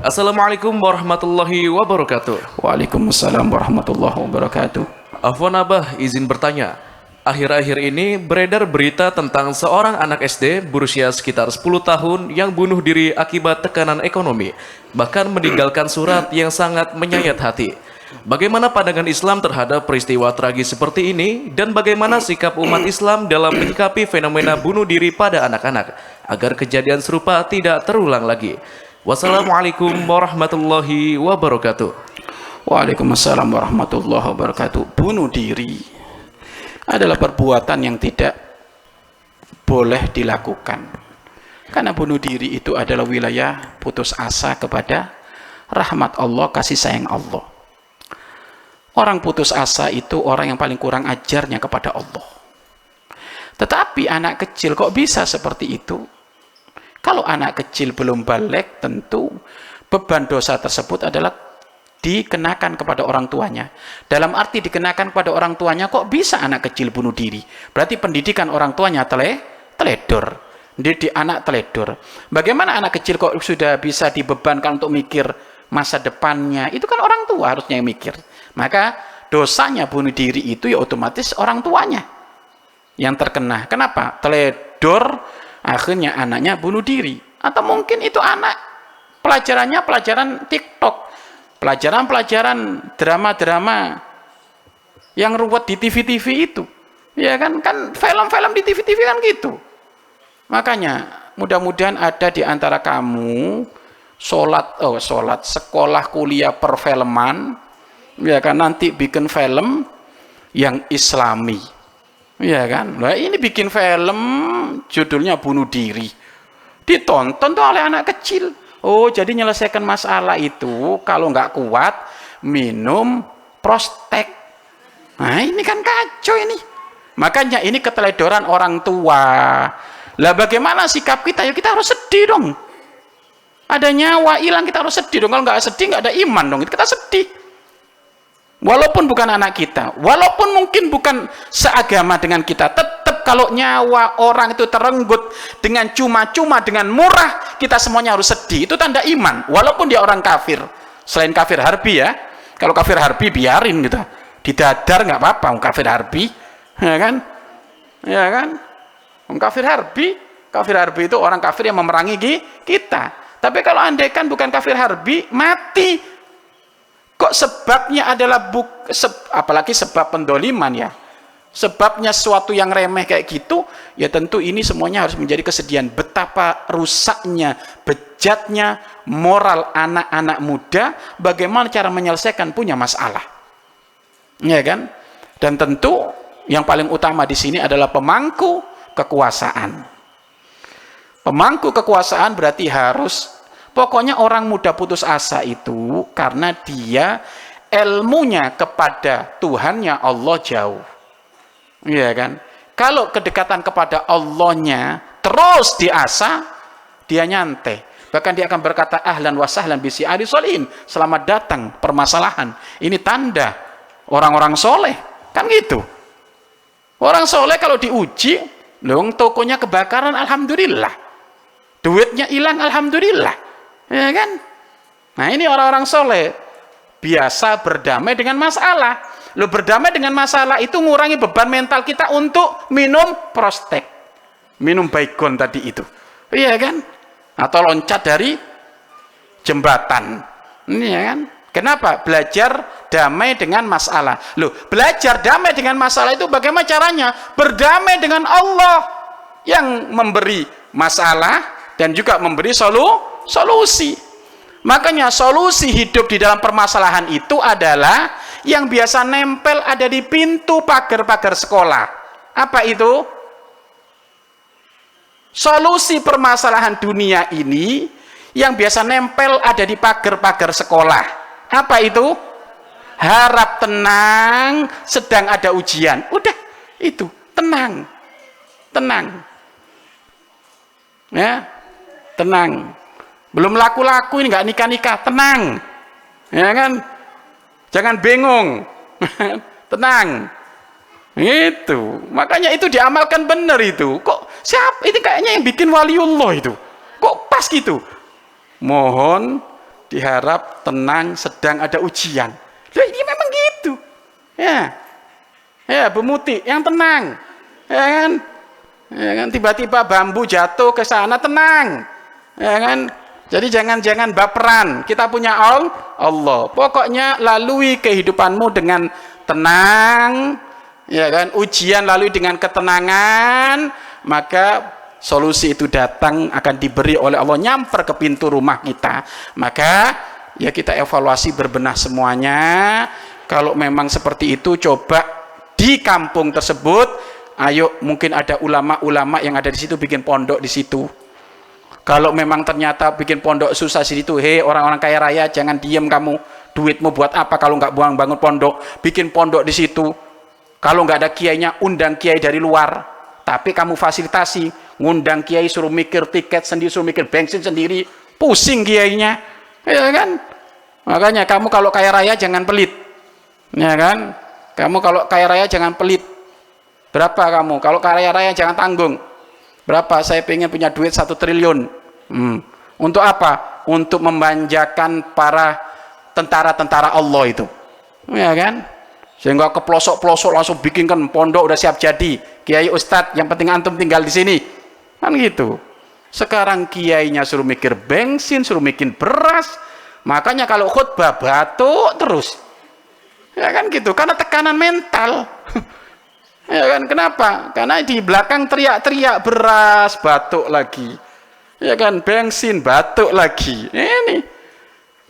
Assalamualaikum warahmatullahi wabarakatuh. Waalaikumsalam warahmatullahi wabarakatuh. Afwan Abah, izin bertanya. Akhir-akhir ini beredar berita tentang seorang anak SD berusia sekitar 10 tahun yang bunuh diri akibat tekanan ekonomi, bahkan meninggalkan surat yang sangat menyayat hati. Bagaimana pandangan Islam terhadap peristiwa tragis seperti ini dan bagaimana sikap umat Islam dalam menyikapi fenomena bunuh diri pada anak-anak agar kejadian serupa tidak terulang lagi? Wassalamualaikum warahmatullahi wabarakatuh. Waalaikumsalam warahmatullahi wabarakatuh. Bunuh diri adalah perbuatan yang tidak boleh dilakukan. Karena bunuh diri itu adalah wilayah putus asa kepada rahmat Allah, kasih sayang Allah. Orang putus asa itu orang yang paling kurang ajarnya kepada Allah. Tetapi anak kecil kok bisa seperti itu? Kalau anak kecil belum balik, tentu beban dosa tersebut adalah dikenakan kepada orang tuanya. Dalam arti dikenakan kepada orang tuanya, kok bisa anak kecil bunuh diri? Berarti pendidikan orang tuanya teledor. Didik anak teledor. Bagaimana anak kecil kok sudah bisa dibebankan untuk mikir masa depannya? Itu kan orang tua harusnya yang mikir. Maka dosanya bunuh diri itu ya otomatis orang tuanya yang terkena. Kenapa? Teledor, akhirnya anaknya bunuh diri. Atau mungkin itu anak pelajarannya pelajaran TikTok, pelajaran drama-drama yang ruwet di TV-TV itu. Ya kan film-film di TV-TV kan gitu. Makanya mudah-mudahan ada di antara kamu sholat sekolah kuliah perfilman, ya kan, nanti bikin film yang islami, ya kan. Nah ini bikin film judulnya bunuh diri, ditonton tuh oleh anak kecil. Oh jadi menyelesaikan masalah itu kalau nggak kuat minum prostek. Nah ini kan kacau ini. Makanya ini keteledoran orang tua. Lah bagaimana sikap kita? Ya kita harus sedih dong. Ada nyawa hilang kita harus sedih dong. Kalau nggak sedih nggak ada iman dong. Kita sedih. Walaupun bukan anak kita, walaupun mungkin bukan seagama dengan kita, tetap kalau nyawa orang itu terenggut dengan cuma-cuma, dengan murah, kita semuanya harus sedih. Itu tanda iman, walaupun dia orang kafir. Selain kafir harbi ya, kalau kafir harbi biarin gitu, didadar nggak apa-apa, kafir harbi, ya kan? Ya kan? Kafir harbi itu orang kafir yang memerangi kita. Tapi kalau andaikan bukan kafir harbi, mati. Kok sebabnya adalah apalagi sebab pendoliman ya, sebabnya sesuatu yang remeh kayak gitu, ya tentu ini semuanya harus menjadi kesedihan. Betapa rusaknya, bejatnya moral anak-anak muda, bagaimana cara menyelesaikan punya masalah, ya kan? Dan tentu yang paling utama di sini adalah pemangku kekuasaan. Pemangku kekuasaan berarti harus, pokoknya orang muda putus asa itu karena dia ilmunya kepada Tuhannya Allah jauh. Iya kan? Kalau kedekatan kepada Allahnya terus diasah, dia nyantai. Bahkan dia akan berkata ahlan wa sahlan bi si'ari sholihin. Selamat datang permasalahan. Ini tanda orang-orang soleh. Kan gitu. Orang soleh kalau diuji, loh tokonya kebakaran alhamdulillah. Duitnya hilang alhamdulillah. Ya kan? Nah ini orang-orang soleh biasa berdamai dengan masalah. Lo berdamai dengan masalah itu ngurangi beban mental kita untuk minum prostek, minum baygon tadi itu, iya kan? Atau loncat dari jembatan, ini ya kan? Kenapa? Belajar damai dengan masalah. Lo belajar damai dengan masalah itu bagaimana caranya? Berdamai dengan Allah yang memberi masalah dan juga memberi solusi. Makanya solusi hidup di dalam permasalahan itu adalah yang biasa nempel ada di pintu pagar-pagar sekolah. Apa itu? Solusi permasalahan dunia ini yang biasa nempel ada di pagar-pagar sekolah. Apa itu? Harap tenang, sedang ada ujian. Udah, itu, tenang. Ya, tenang. Belum laku-laku ini nggak nikah-nikah, tenang, ya kan? Jangan bingung, tenang. Itu, makanya itu diamalkan benar itu. Kok siapa? Ini kayaknya yang bikin waliullah itu. Kok pas gitu? Mohon diharap tenang, sedang ada ujian. Loh, ini memang gitu. Ya, Bu Muti, yang tenang. Ya kan? Ya kan, tiba-tiba bambu jatuh ke sana, tenang. Ya kan? Jadi jangan baperan. Kita punya Allah. Pokoknya lalui kehidupanmu dengan tenang, ya kan? Ujian lalui dengan ketenangan, maka solusi itu datang, akan diberi oleh Allah, nyamper ke pintu rumah kita. Maka ya kita evaluasi, berbenah semuanya. Kalau memang seperti itu, coba di kampung tersebut, ayo, mungkin ada ulama-ulama yang ada di situ, bikin pondok di situ. Kalau memang ternyata bikin pondok susah di situ, hei orang-orang kaya raya, jangan diem kamu. Duitmu buat apa kalau nggak bangun pondok? Bikin pondok di situ. Kalau nggak ada kiainya, undang kiai dari luar. Tapi kamu fasilitasi, ngundang kiai, suruh mikir tiket sendiri, suruh mikir bensin sendiri, pusing kiainya, ya kan? Makanya kamu kalau kaya raya jangan pelit, ya kan? Kamu kalau kaya raya jangan pelit. Berapa kamu? Kalau kaya raya jangan tanggung. Berapa? Saya pengen punya duit 1 triliun. Untuk apa? Untuk memanjakan para tentara-tentara Allah itu, ya kan? Sehingga ke pelosok-pelosok langsung bikinkan pondok, udah siap jadi. Kiai Ustadz, yang penting antum tinggal di sini, kan gitu. Sekarang kiainya suruh mikir bensin, suruh mikir beras. Makanya kalau khutbah batuk terus, ya kan gitu, karena tekanan mental. Ya kan, kenapa? Karena di belakang teriak-teriak, beras, batuk lagi, ya kan, bensin, batuk lagi. Ini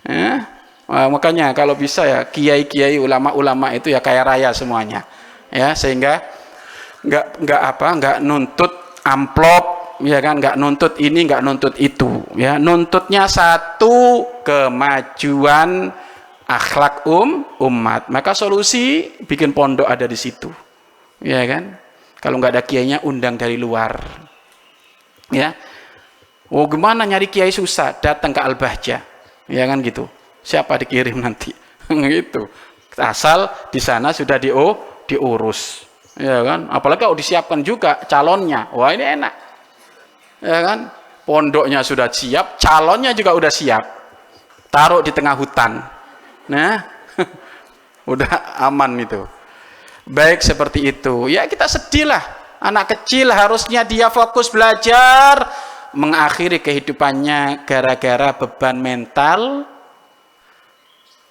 ya. Makanya kalau bisa ya, kiai-kiai, ulama-ulama itu ya kaya raya semuanya, ya, sehingga nggak nuntut amplop, ya kan, nggak nuntut ini, nggak nuntut itu, ya, nuntutnya satu, kemajuan akhlak umat. Maka solusi bikin pondok ada di situ, ya kan. Kalau nggak ada kiainya, undang dari luar, ya. Oh, gimana nyari kiai susah, datang ke Al-Bahjah, ya kan gitu. Siapa dikirim nanti, gitu. Asal di sana sudah diurus, ya kan. Apalagi kalau disiapkan juga calonnya, wah ini enak, ya kan. Pondoknya sudah siap, calonnya juga udah siap, taruh di tengah hutan, nah, udah aman itu. Baik, seperti itu. Ya kita sedih lah, anak kecil harusnya dia fokus belajar, mengakhiri kehidupannya gara-gara beban mental,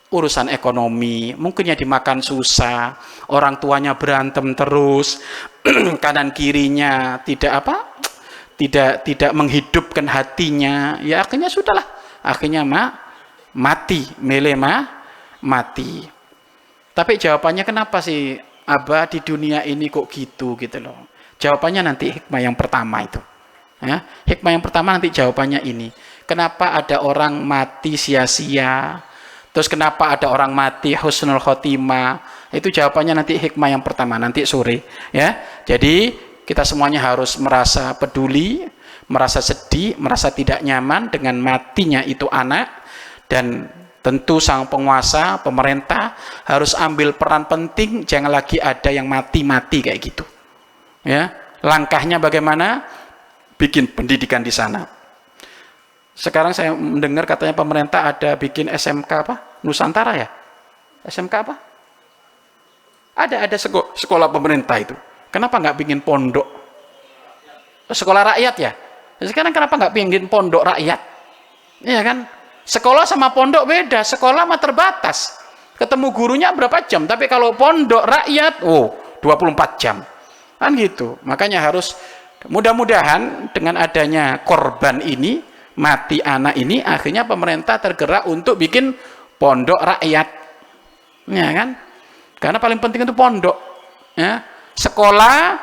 urusan ekonomi, mungkinnya dimakan susah, orang tuanya berantem terus, kanan kirinya tidak menghidupkan hatinya, ya akhirnya sudahlah, akhirnya mati. Tapi jawabannya kenapa sih Abah di dunia ini kok gitu loh? Jawabannya nanti hikmah yang pertama itu, ya, hikmah yang pertama nanti jawabannya ini. Kenapa ada orang mati sia-sia? Terus kenapa ada orang mati husnul khotimah? Itu jawabannya nanti hikmah yang pertama, nanti sore, ya. Jadi kita semuanya harus merasa peduli, merasa sedih, merasa tidak nyaman dengan matinya itu anak. Dan tentu sang penguasa, pemerintah harus ambil peran penting, jangan lagi ada yang mati-mati kayak gitu, ya. Langkahnya bagaimana? Bikin pendidikan di sana. Sekarang saya mendengar katanya pemerintah ada bikin SMK apa? Nusantara ya? SMK apa? Ada sekolah pemerintah itu. Kenapa nggak bikin pondok? Sekolah rakyat ya? Sekarang kenapa nggak bikin pondok rakyat? Iya kan? Sekolah sama pondok beda. Sekolah mah terbatas. Ketemu gurunya berapa jam? Tapi kalau pondok rakyat, 24 jam. Kan gitu. Makanya harus, mudah-mudahan dengan adanya korban ini, mati anak ini, akhirnya pemerintah tergerak untuk bikin pondok rakyat, ya kan? Karena paling penting itu pondok, ya. Sekolah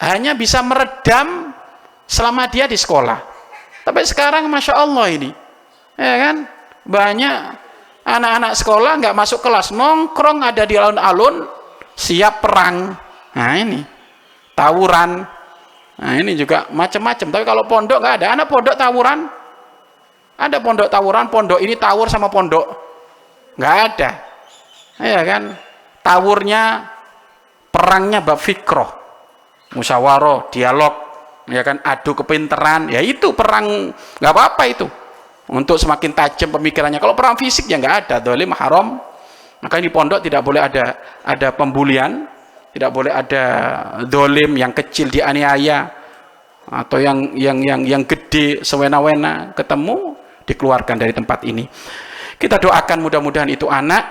hanya bisa meredam selama dia di sekolah. Tapi sekarang masya Allah ini, ya kan, banyak anak-anak sekolah nggak masuk kelas, nongkrong ada di alun-alun, siap perang. Nah ini tawuran. Nah ini juga macam-macam. Tapi kalau pondok nggak ada. Anak pondok tawuran, ada pondok tawuran, pondok ini tawur sama pondok, nggak ada, ya kan. Tawurnya, perangnya bab fikroh, musyawarah, dialog, ya kan, adu kepinteran, ya itu perang, nggak apa-apa itu, untuk semakin tajam pemikirannya. Kalau perang fisik ya nggak ada, dolim haram. Maka di pondok tidak boleh ada pembulian, tidak boleh ada dolim yang kecil dianiaya atau yang gede sewena-wena ketemu dikeluarkan dari tempat ini. Kita doakan mudah-mudahan itu anak,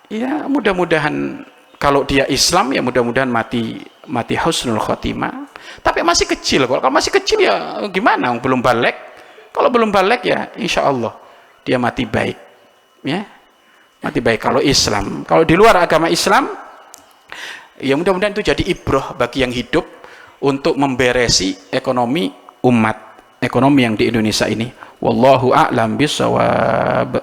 ya mudah-mudahan kalau dia Islam ya mudah-mudahan mati husnul khotimah. Tapi masih kecil, kalau masih kecil ya gimana? Belum balik. Kalau belum balik ya insya Allah dia mati baik, ya mati baik kalau Islam. Kalau di luar agama Islam, ya mudah-mudahan itu jadi ibrah bagi yang hidup untuk memberesi ekonomi umat, ekonomi yang di Indonesia ini. Wallahu a'lam bishawab.